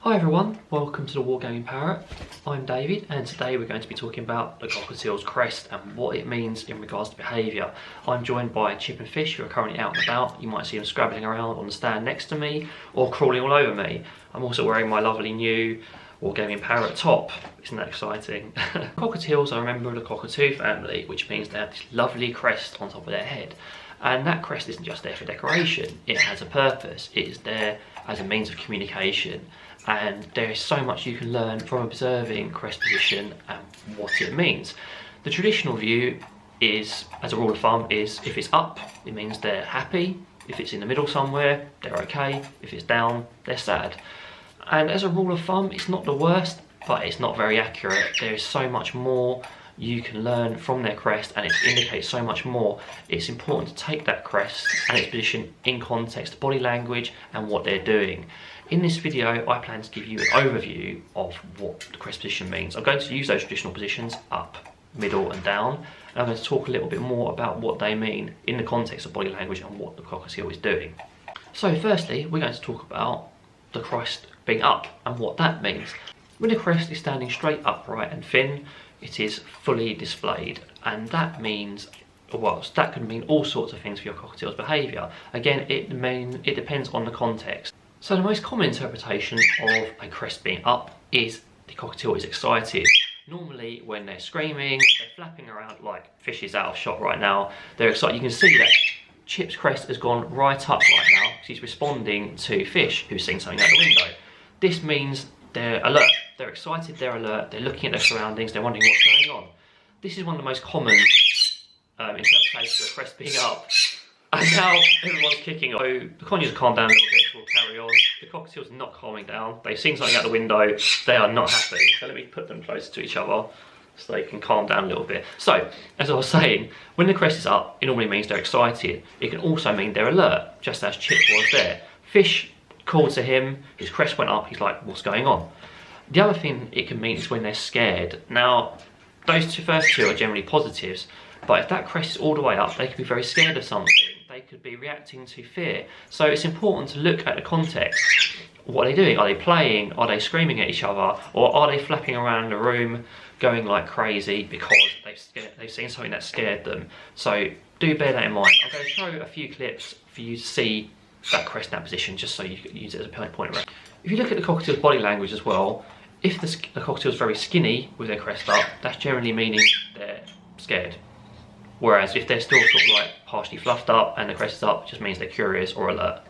Hi everyone, welcome to the Wargaming Parrot. I'm David and today we're going to be talking about the Cockatiel's crest and what it means in regards to behaviour. I'm joined by Chip and Fish who are currently out and about. You might see them scrabbling around on the stand next to me or crawling all over me. I'm also wearing my lovely new Wargaming Parrot top. Isn't that exciting? Cockatiels are a member of the cockatoo family, which means they have this lovely crest on top of their head. And that crest isn't just there for decoration, it has a purpose. It is there as a means of communication. And there is so much you can learn from observing crest position and what it means. The traditional view is, as a rule of thumb, is if it's up, it means they're happy. If it's in the middle somewhere, they're okay. If it's down, they're sad. And as a rule of thumb, it's not the worst, but it's not very accurate. There is so much more you can learn from their crest, and it indicates so much more. It's important to take that crest and its position in context, body language and what they're doing. In this video, I plan to give you an overview of what the crest position means. I'm going to use those traditional positions, up, middle and down, and I'm going to talk a little bit more about what they mean in the context of body language and what the cockatiel is doing. So firstly, we're going to talk about the crest being up and what that means. When the crest is standing straight upright and thin, it is fully displayed, and that means, well, that can mean all sorts of things for your cockatiel's behaviour. Again, it depends on the context. So the most common interpretation of a crest being up is the cockatiel is excited. Normally when they're screaming, they're flapping around like Fish is out of shot right now. They're excited. You can see that Chip's crest has gone right up right now. She's responding to Fish, who's seeing something out the window. This means they're alert. They're excited, they're alert, they're looking at their surroundings, they're wondering what's going on. This is one of the most common interpretations of a crest being up. And now everyone's kicking off. So the conures calm down a little bit, we'll carry on. The cockatiel's not calming down. They've seen something out the window, they are not happy. So let me put them closer to each other so they can calm down a little bit. So, as I was saying, when the crest is up, it normally means they're excited. It can also mean they're alert, just as Chip was there. Fish called to him, his crest went up, he's like, what's going on? The other thing it can mean is when they're scared. Now, those first two are generally positives, but if that crest is all the way up, they could be very scared of something. They could be reacting to fear. So it's important to look at the context. What are they doing? Are they playing? Are they screaming at each other? Or are they flapping around the room, going like crazy because they've seen something that scared them? So do bear that in mind. I'm going to show a few clips for you to see that crest in that position, just so you can use it as a point of reference. If you look at the cockatiel's body language as well, if the cockatiel's very skinny with their crest up, that's generally meaning they're scared. Whereas if they're still sort of like partially fluffed up and the crest is up, it just means they're curious or alert.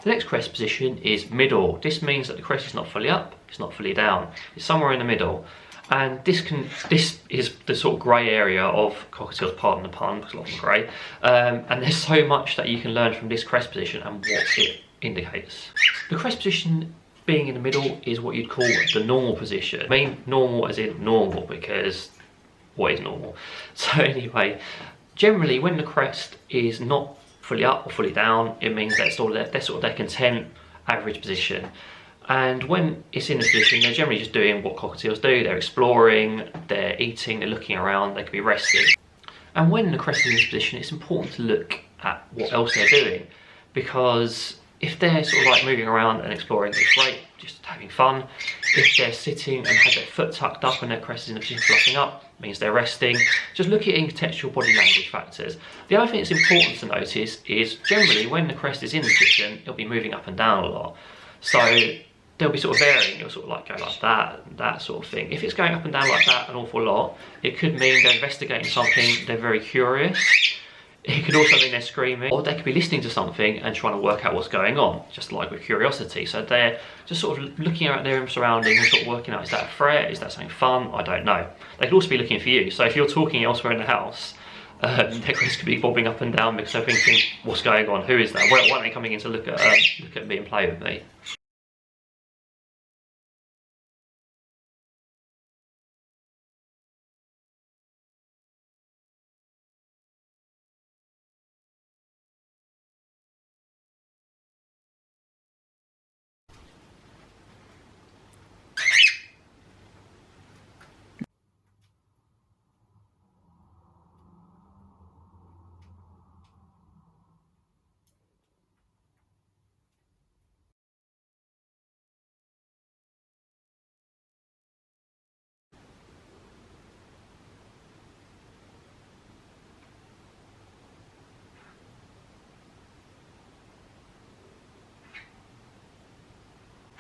The next crest position is middle. This means that the crest is not fully up, it's not fully down. It's somewhere in the middle. And this is the sort of grey area of cockatiels, pardon the pun, because a lot of them are grey. And there's so much that you can learn from this crest position and what it indicates. The crest position being in the middle is what you'd call the normal position. I mean normal as in normal, because what is normal? So anyway, generally when the crest is not fully up or fully down, it means they're sort of their content average position. And when it's in this position, they're generally just doing what cockatiels do. They're exploring, they're eating, they're looking around, they could be resting. And when the crest is in this position, it's important to look at what else they're doing, because if they're sort of like moving around and exploring, it's great, just having fun. If they're sitting and have their foot tucked up and their crest is in a position fluffing up, means they're resting. Just look at contextual body language factors. The other thing that's important to notice is generally when the crest is in the position, it'll be moving up and down a lot. So they'll be sort of varying, it'll sort of like go like that sort of thing. If it's going up and down like that an awful lot, it could mean they're investigating something, they're very curious. It could also mean they're screaming, or they could be listening to something and trying to work out what's going on, just like with curiosity. So they're just sort of looking at their surroundings and sort of working out, is that a threat, is that something fun, I don't know. They could also be looking for you. So if you're talking elsewhere in the house, Their crest could be bobbing up and down because they're thinking, what's going on? Who is that? Why aren't they coming in to look at me and play with me?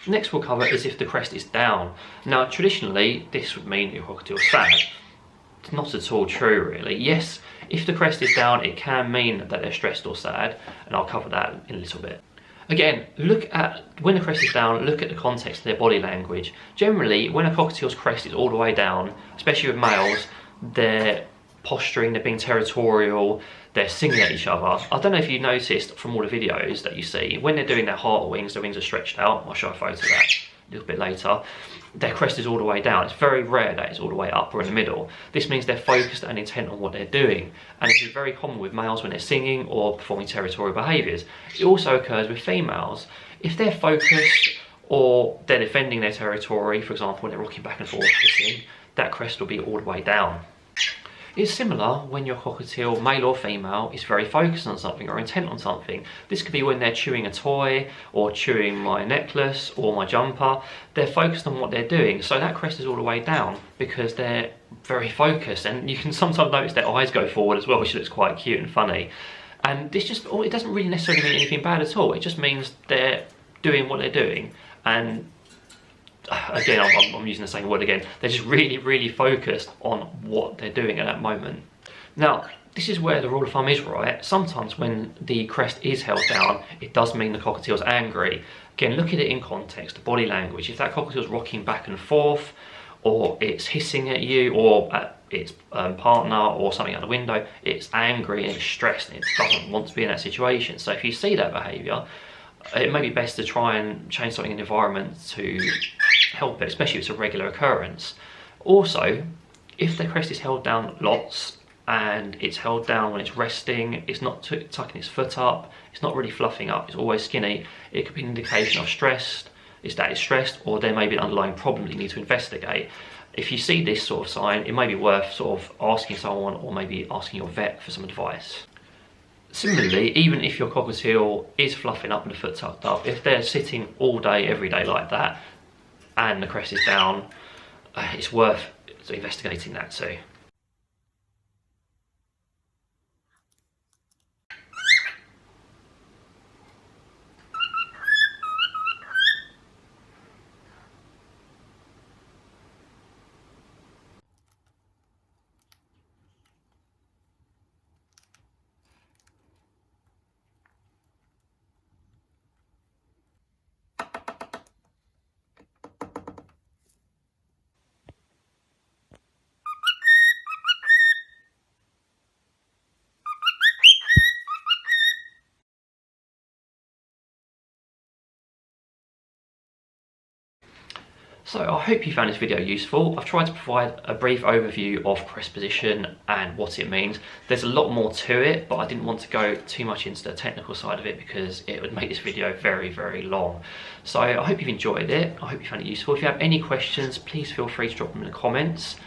Next we'll cover is if the crest is down. Now traditionally this would mean your cockatiel is sad. It's not at all true really. Yes, if the crest is down it can mean that they're stressed or sad, and I'll cover that in a little bit. Again, look at, when the crest is down, look at the context of their body language. Generally, when a cockatiel's crest is all the way down, especially with males, they're posturing, they're being territorial, they're singing at each other. I don't know if you noticed from all the videos that you see, when they're doing their heart wings, their wings are stretched out. I'll show a photo of that a little bit later. Their crest is all the way down. It's very rare that it's all the way up or in the middle. This means they're focused and intent on what they're doing. And this is very common with males when they're singing or performing territorial behaviours. It also occurs with females. If they're focused or they're defending their territory, for example, when they're rocking back and forth kissing, that crest will be all the way down. It's similar when your cockatiel, male or female, is very focused on something or intent on something. This could be when they're chewing a toy or chewing my necklace or my jumper. They're focused on what they're doing, so that crest is all the way down because they're very focused, and you can sometimes notice their eyes go forward as well, which looks quite cute and funny. And this just, it doesn't really necessarily mean anything bad at all. It just means they're doing what they're doing, and again, I'm using the same word again, they're just really focused on what they're doing at that moment. Now, this is where the rule of thumb is right. Sometimes when the crest is held down, it does mean the cockatiel's angry. Again, look at it in context, the body language. If that cockatiel's rocking back and forth, or it's hissing at you, or at its partner, or something out the window, it's angry and it's stressed and it doesn't want to be in that situation. So if you see that behaviour, it may be best to try and change something in the environment to help it, especially if it's a regular occurrence. Also, if the crest is held down lots and it's held down when it's resting, it's not tucking its foot up, it's not really fluffing up, it's always skinny, it could be an indication of stressed, that it's stressed, or there may be an underlying problem that you need to investigate. If you see this sort of sign, it may be worth sort of asking someone, or maybe asking your vet for some advice. Similarly, even if your cockatiel is fluffing up and the foot tucked up, if they're sitting all day, every day like that, and the crest is down, it's worth investigating that too. So I hope you found this video useful. I've tried to provide a brief overview of crest position and what it means. There's a lot more to it, but I didn't want to go too much into the technical side of it because it would make this video very long. So I hope you've enjoyed it. I hope you found it useful. If you have any questions, please feel free to drop them in the comments.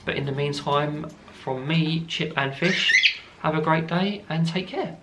But in the meantime, from me, Chip and Fish, have a great day and take care.